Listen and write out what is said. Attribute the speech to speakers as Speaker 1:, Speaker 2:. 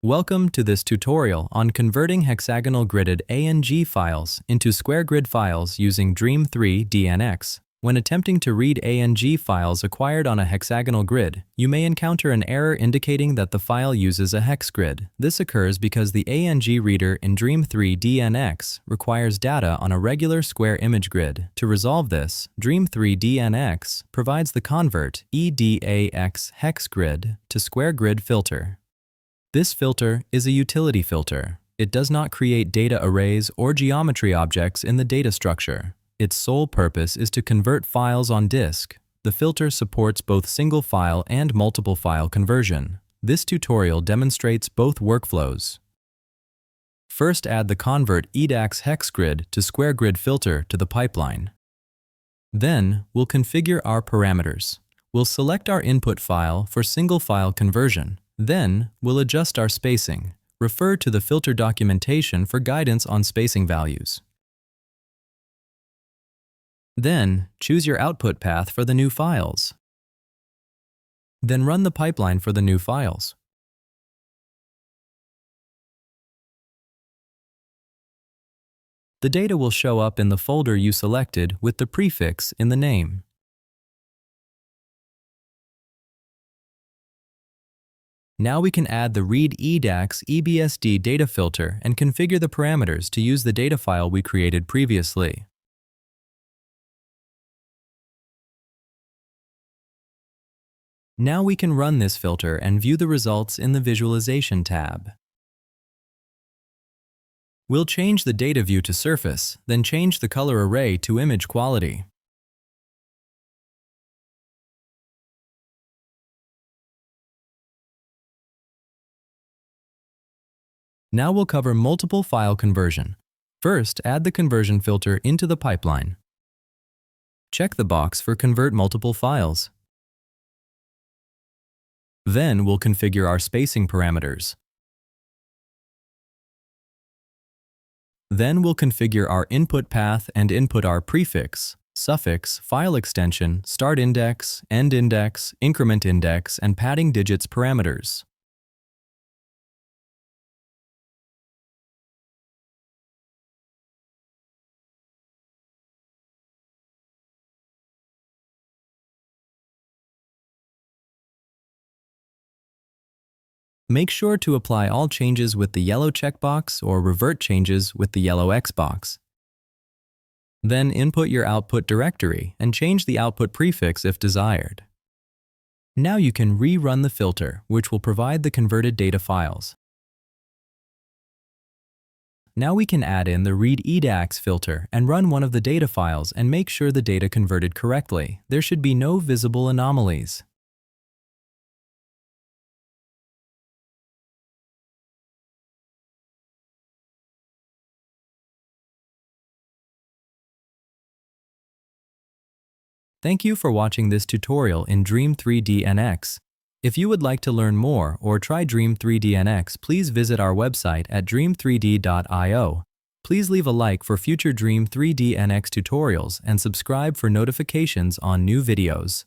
Speaker 1: Welcome to this tutorial on converting hexagonal-gridded ANG files into square grid files using DREAM3D-NX. When attempting to read ANG files acquired on a hexagonal grid, you may encounter an error indicating that the file uses a hex grid. This occurs because the ANG reader in DREAM3D-NX requires data on a regular square image grid. To resolve this, DREAM3D-NX provides the Convert EDAX Hex Grid to square grid filter. This filter is a utility filter. It does not create data arrays or geometry objects in the data structure. Its sole purpose is to convert files on disk. The filter supports both single file and multiple file conversion. This tutorial demonstrates both workflows. First, add the Convert EDAX Hex Grid to square grid filter to the pipeline. Then, we'll configure our parameters. We'll select our input file for single file conversion. Then, we'll adjust our spacing. Refer to the filter documentation for guidance on spacing values. Then, choose your output path for the new files. Then run the pipeline for the new files. The data will show up in the folder you selected with the prefix in the name. Now we can add the Read EDAX EBSD data filter and configure the parameters to use the data file we created previously. Now we can run this filter and view the results in the Visualization tab. We'll change the data view to surface, then change the color array to image quality. Now we'll cover multiple file conversion. First, add the conversion filter into the pipeline. Check the box for Convert Multiple Files. Then we'll configure our spacing parameters. Then we'll configure our input path and input our prefix, suffix, file extension, start index, end index, increment index, and padding digits parameters. Make sure to apply all changes with the yellow checkbox or revert changes with the yellow X box. Then input your output directory and change the output prefix if desired. Now you can rerun the filter, which will provide the converted data files. Now we can add in the Read EDAX filter and run one of the data files and make sure the data converted correctly. There should be no visible anomalies. Thank you for watching this tutorial in DREAM3D-NX. If you would like to learn more or try DREAM3D-NX, please visit our website at dream3d.io. Please leave a like for future DREAM3D-NX tutorials and subscribe for notifications on new videos.